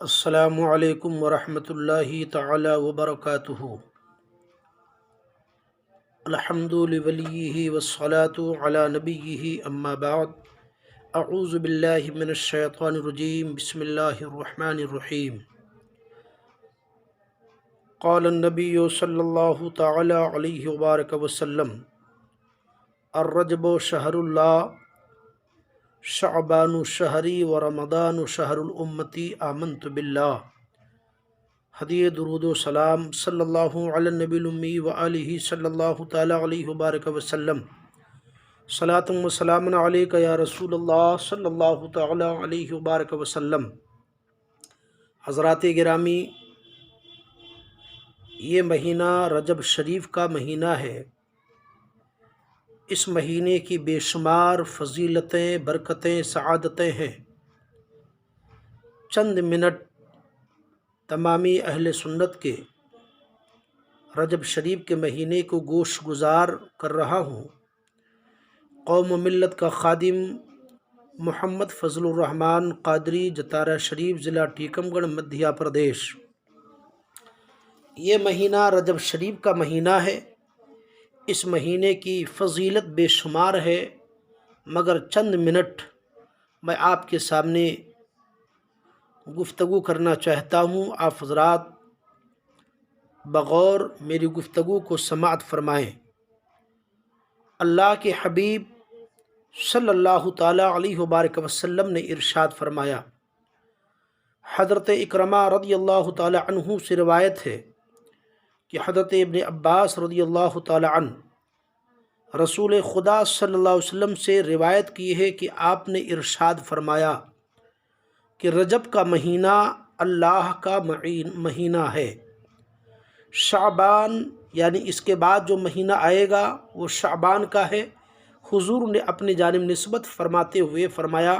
السلام علیکم ورحمۃ اللہ تعالی وبرکاتہ۔ الحمد لولیہ والصلاة علی نبیہ اما بعد، اعوذ باللہ من الشیطان الرجیم، بسم اللہ الرحمن الرحیم۔ قال النبی صلی اللہ تعالی علیہ وبارک وسلم: الرجب شہر اللہ، شعبان شہری ورمضان شہر الامتی، آمنت باللہ۔ حدیث درود و سلام صلی اللہ علی النبی الامی وآلہ صلی اللہ تعالی علیہ وبارک وسلم۔ صلاۃ و سلام علیک یا رسول اللہ صلی اللہ تعالی علیہ وبارک وسلم۔ حضرات گرامی، یہ مہینہ رجب شریف کا مہینہ ہے۔ اس مہینے کی بے شمار فضیلتیں، برکتیں، سعادتیں ہیں۔ چند منٹ تمامی اہل سنت کے رجب شریف کے مہینے کو گوش گزار کر رہا ہوں۔ قوم و ملت کا خادم محمد فضل الرحمن قادری، جتارا شریف، ضلع ٹیکم گڑھ، مدھیہ پردیش۔ یہ مہینہ رجب شریف کا مہینہ ہے۔ اس مہینے کی فضیلت بے شمار ہے، مگر چند منٹ میں آپ کے سامنے گفتگو کرنا چاہتا ہوں۔ آپ حضرات بغور میری گفتگو کو سماعت فرمائیں۔ اللہ کے حبیب صلی اللہ تعالی علیہ وبارک وسلم نے ارشاد فرمایا، حضرت اکرمہ رضی اللہ تعالی عنہ سے روایت ہے کہ حضرت ابن عباس رضی اللہ تعالی عنہ رسول خدا صلی اللہ علیہ وسلم سے روایت کی ہے کہ آپ نے ارشاد فرمایا کہ رجب کا مہینہ اللہ کا مہینہ ہے۔ شعبان یعنی اس کے بعد جو مہینہ آئے گا وہ شعبان کا ہے۔ حضور نے اپنی جانب نسبت فرماتے ہوئے فرمایا،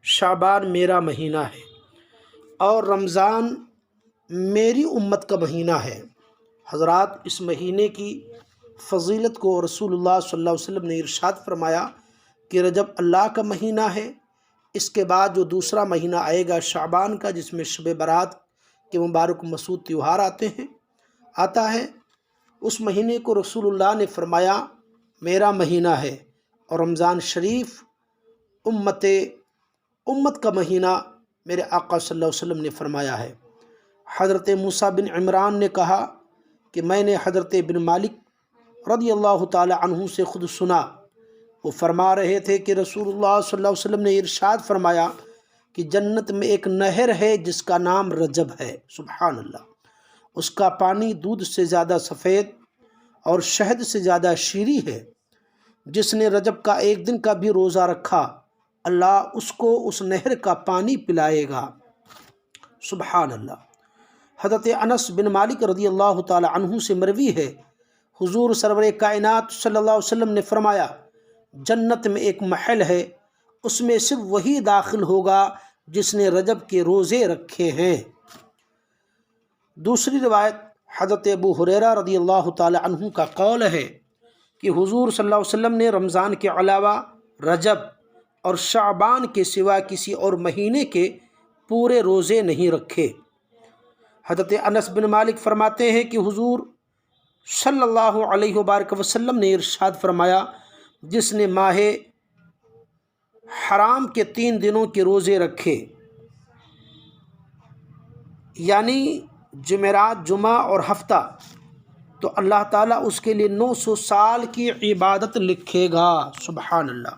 شعبان میرا مہینہ ہے اور رمضان میری امت کا مہینہ ہے۔ حضرات، اس مہینے کی فضیلت کو رسول اللہ صلی اللہ علیہ وسلم نے ارشاد فرمایا کہ رجب اللہ کا مہینہ ہے۔ اس کے بعد جو دوسرا مہینہ آئے گا شعبان کا، جس میں شب برات کے مبارک مسعود تہوار آتا ہے، اس مہینے کو رسول اللہ نے فرمایا میرا مہینہ ہے، اور رمضان شریف امت کا مہینہ میرے آقا صلی اللہ علیہ وسلم نے فرمایا ہے۔ حضرت موسیٰ بن عمران نے کہا کہ میں نے حضرت بن مالک رضی اللہ تعالی عنہ سے خود سنا، وہ فرما رہے تھے کہ رسول اللہ صلی اللہ علیہ وسلم نے ارشاد فرمایا کہ جنت میں ایک نہر ہے جس کا نام رجب ہے۔ سبحان اللہ! اس کا پانی دودھ سے زیادہ سفید اور شہد سے زیادہ شیریں ہے۔ جس نے رجب کا ایک دن کا بھی روزہ رکھا، اللہ اس کو اس نہر کا پانی پلائے گا۔ سبحان اللہ! حضرت انس بن مالک رضی اللہ تعالی عنہ سے مروی ہے، حضور سرور کائنات صلی اللہ علیہ وسلم نے فرمایا، جنت میں ایک محل ہے، اس میں صرف وہی داخل ہوگا جس نے رجب کے روزے رکھے ہیں۔ دوسری روایت حضرت ابو ہریرہ رضی اللہ تعالی عنہ کا قول ہے کہ حضور صلی اللہ علیہ وسلم نے رمضان کے علاوہ رجب اور شعبان کے سوا کسی اور مہینے کے پورے روزے نہیں رکھے۔ حضرت انس بن مالک فرماتے ہیں کہ حضور صلی اللہ علیہ وبارک وسلم نے ارشاد فرمایا، جس نے ماہ حرام کے 3 دنوں کے روزے رکھے، یعنی جمعرات، جمعہ اور ہفتہ، تو اللہ تعالیٰ اس کے لیے 900 سال کی عبادت لکھے گا۔ سبحان اللہ!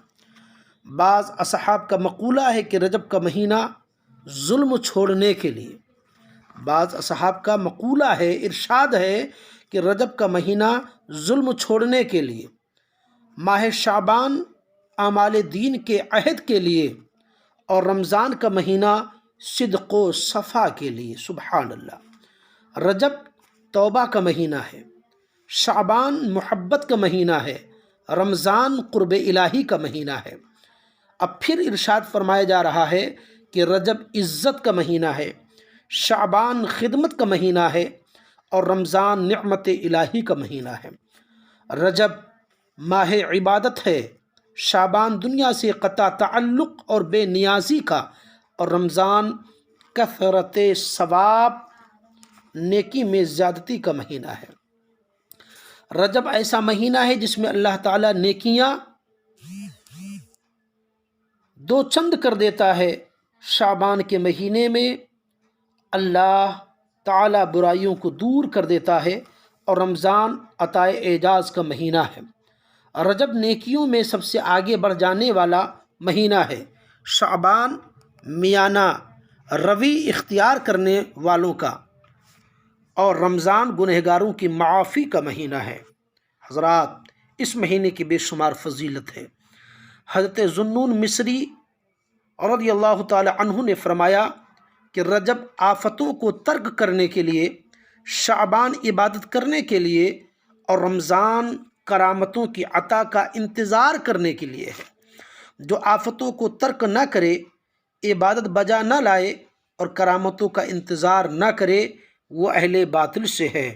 بعض اصحاب کا مقولہ ہے کہ رجب کا مہینہ ظلم چھوڑنے کے لیے، بعض اصحاب کا مقولہ ہے، ارشاد ہے کہ رجب کا مہینہ ظلم چھوڑنے کے لیے، ماہ شعبان اعمال دین کے عہد کے لیے، اور رمضان کا مہینہ صدق و صفا کے لیے۔ سبحان اللہ! رجب توبہ کا مہینہ ہے، شعبان محبت کا مہینہ ہے، رمضان قرب الہی کا مہینہ ہے۔ اب پھر ارشاد فرمایا جا رہا ہے کہ رجب عزت کا مہینہ ہے، شعبان خدمت کا مہینہ ہے، اور رمضان نعمت الہی کا مہینہ ہے۔ رجب ماہ عبادت ہے، شعبان دنیا سے قطع تعلق اور بے نیازی کا، اور رمضان کثرت ثواب، نیکی میں زیادتی کا مہینہ ہے۔ رجب ایسا مہینہ ہے جس میں اللہ تعالیٰ نیکیاں دو چند کر دیتا ہے۔ شعبان کے مہینے میں اللہ تعالیٰ برائیوں کو دور کر دیتا ہے، اور رمضان عطائے اعجاز کا مہینہ ہے۔ رجب نیکیوں میں سب سے آگے بڑھ جانے والا مہینہ ہے۔ شعبان میانہ روی اختیار کرنے والوں کا، اور رمضان گنہگاروں کی معافی کا مہینہ ہے۔ حضرات، اس مہینے کی بے شمار فضیلت ہے۔ حضرت ذوالنون مصری رضی اللہ تعالی عنہ نے فرمایا کہ رجب آفتوں کو ترک کرنے کے لیے، شعبان عبادت کرنے کے لیے، اور رمضان کرامتوں کی عطا کا انتظار کرنے کے لیے ہے۔ جو آفتوں کو ترک نہ کرے، عبادت بجا نہ لائے اور کرامتوں کا انتظار نہ کرے، وہ اہل باطل سے ہے۔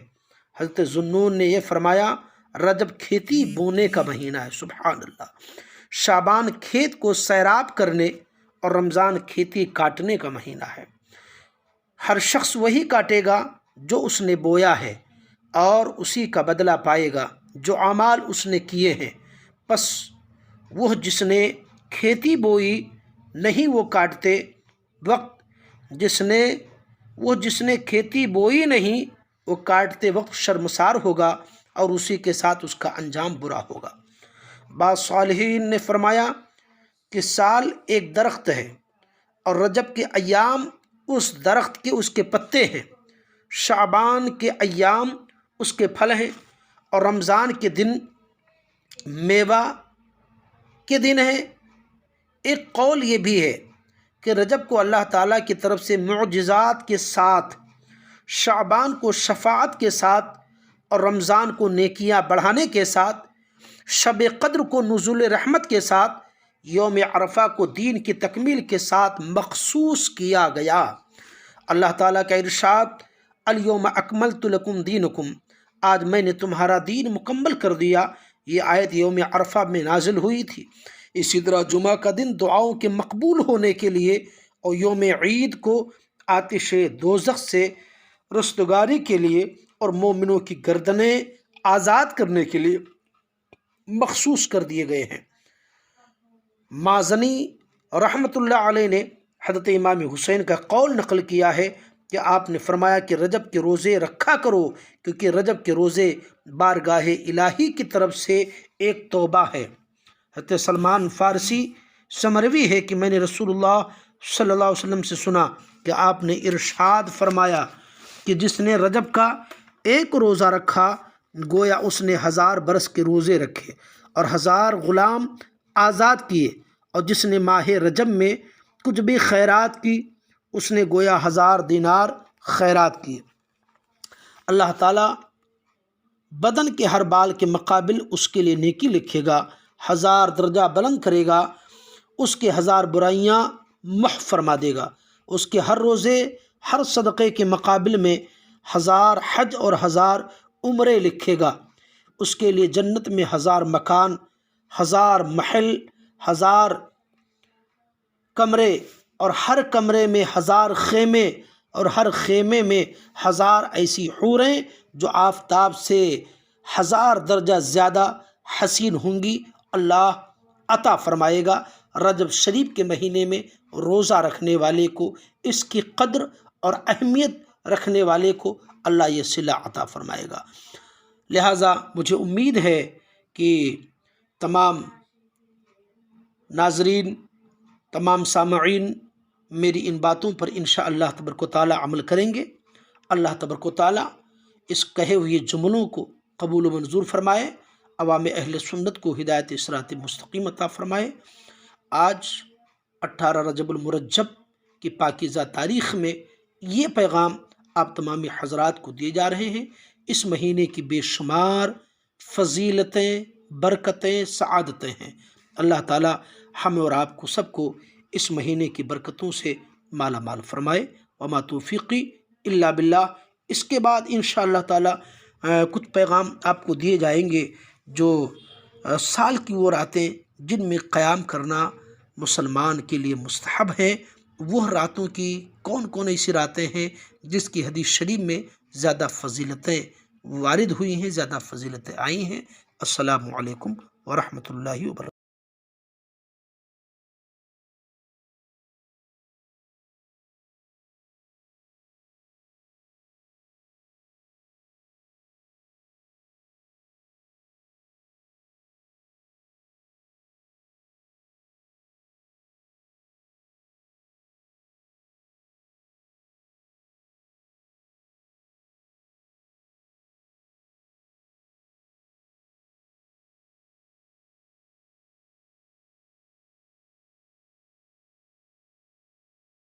حضرت ذوالنون نے یہ فرمایا، رجب کھیتی بونے کا مہینہ ہے۔ سبحان اللہ۔ شعبان کھیت کو سیراب کرنے اور رمضان کھیتی کاٹنے کا مہینہ ہے۔ ہر شخص وہی کاٹے گا جو اس نے بویا ہے، اور اسی کا بدلہ پائے گا جو اعمال اس نے کیے ہیں۔ پس وہ جس نے کھیتی بوئی نہیں، وہ کاٹتے وقت جس نے کھیتی بوئی نہیں، وہ کاٹتے وقت شرمسار ہوگا، اور اسی کے ساتھ اس کا انجام برا ہوگا۔ بعض صالحین نے فرمایا کہ سال ایک درخت ہے، اور رجب کے ایام اس درخت کے اس کے پتے ہیں، شعبان کے ایام اس کے پھل ہیں، اور رمضان کے دن میوہ کے دن ہیں۔ ایک قول یہ بھی ہے کہ رجب کو اللہ تعالیٰ کی طرف سے معجزات کے ساتھ، شعبان کو شفاعت کے ساتھ، اور رمضان کو نیکیاں بڑھانے کے ساتھ، شب قدر کو نزول رحمت کے ساتھ، یوم عرفہ کو دین کی تکمیل کے ساتھ مخصوص کیا گیا۔ اللہ تعالیٰ کا ارشاد، الیوم اکملت لکم دینکم، آج میں نے تمہارا دین مکمل کر دیا۔ یہ آیت یوم عرفہ میں نازل ہوئی تھی۔ اسی طرح جمعہ کا دن دعاؤں کے مقبول ہونے کے لیے، اور یوم عید کو آتش دوزخ سے رستگاری کے لیے اور مومنوں کی گردنیں آزاد کرنے کے لیے مخصوص کر دیے گئے ہیں۔ مازنی رحمۃ اللہ علیہ نے حضرت امام حسین کا قول نقل کیا ہے کہ آپ نے فرمایا کہ رجب کے روزے رکھا کرو، کیونکہ رجب کے روزے بارگاہ الہی کی طرف سے ایک توبہ ہے۔ حضرت سلمان فارسی سے مروی ہے کہ میں نے رسول اللہ صلی اللہ علیہ وسلم سے سنا کہ آپ نے ارشاد فرمایا کہ جس نے رجب کا ایک روزہ رکھا، گویا اس نے 1000 برس کے روزے رکھے اور 1000 غلام آزاد کیے، اور جس نے ماہ رجب میں کچھ بھی خیرات کی، اس نے گویا 1000 دینار خیرات کیے۔ اللہ تعالیٰ بدن کے ہر بال کے مقابل اس کے لیے نیکی لکھے گا، 1000 درجہ بلند کرے گا، اس کے 1000 برائیاں محو فرما دے گا۔ اس کے ہر روزے، ہر صدقے کے مقابل میں 1000 حج اور 1000 عمرے لکھے گا۔ اس کے لیے جنت میں 1000 مکان، 1000 محل، 1000 کمرے، اور ہر کمرے میں 1000 خیمے، اور ہر خیمے میں 1000 ایسی حوریں جو آفتاب سے 1000 درجہ زیادہ حسین ہوں گی، اللہ عطا فرمائے گا۔ رجب شریف کے مہینے میں روزہ رکھنے والے کو، اس کی قدر اور اہمیت رکھنے والے کو اللہ یہ صلہ عطا فرمائے گا۔ لہٰذا مجھے امید ہے کہ تمام ناظرین، تمام سامعین میری ان باتوں پر انشاءاللہ تبارک و تعالیٰ عمل کریں گے۔ اللہ تبارک و تعالیٰ اس کہے ہوئے جملوں کو قبول و منظور فرمائے، عوام اہل سنت کو ہدایت صراط مستقیم عطا فرمائے۔ آج 18 رجب المرجب کی پاکیزہ تاریخ میں یہ پیغام آپ تمام حضرات کو دیے جا رہے ہیں۔ اس مہینے کی بے شمار فضیلتیں، برکتیں، سعادتیں ہیں۔ اللہ تعالیٰ ہمیں اور آپ کو سب کو اس مہینے کی برکتوں سے مالا مال فرمائے۔ وما توفیقی الا باللہ۔ اس کے بعد انشاءاللہ تعالیٰ کچھ پیغام آپ کو دیے جائیں گے جو سال کی وہ راتیں جن میں قیام کرنا مسلمان کے لیے مستحب ہے۔ وہ راتوں کی کون کون ایسی راتیں ہیں جس کی حدیث شریف میں زیادہ فضیلتیں وارد ہوئی ہیں، زیادہ فضیلتیں آئی ہیں۔ السلام علیکم ورحمۃ اللہ وبرکاتہ۔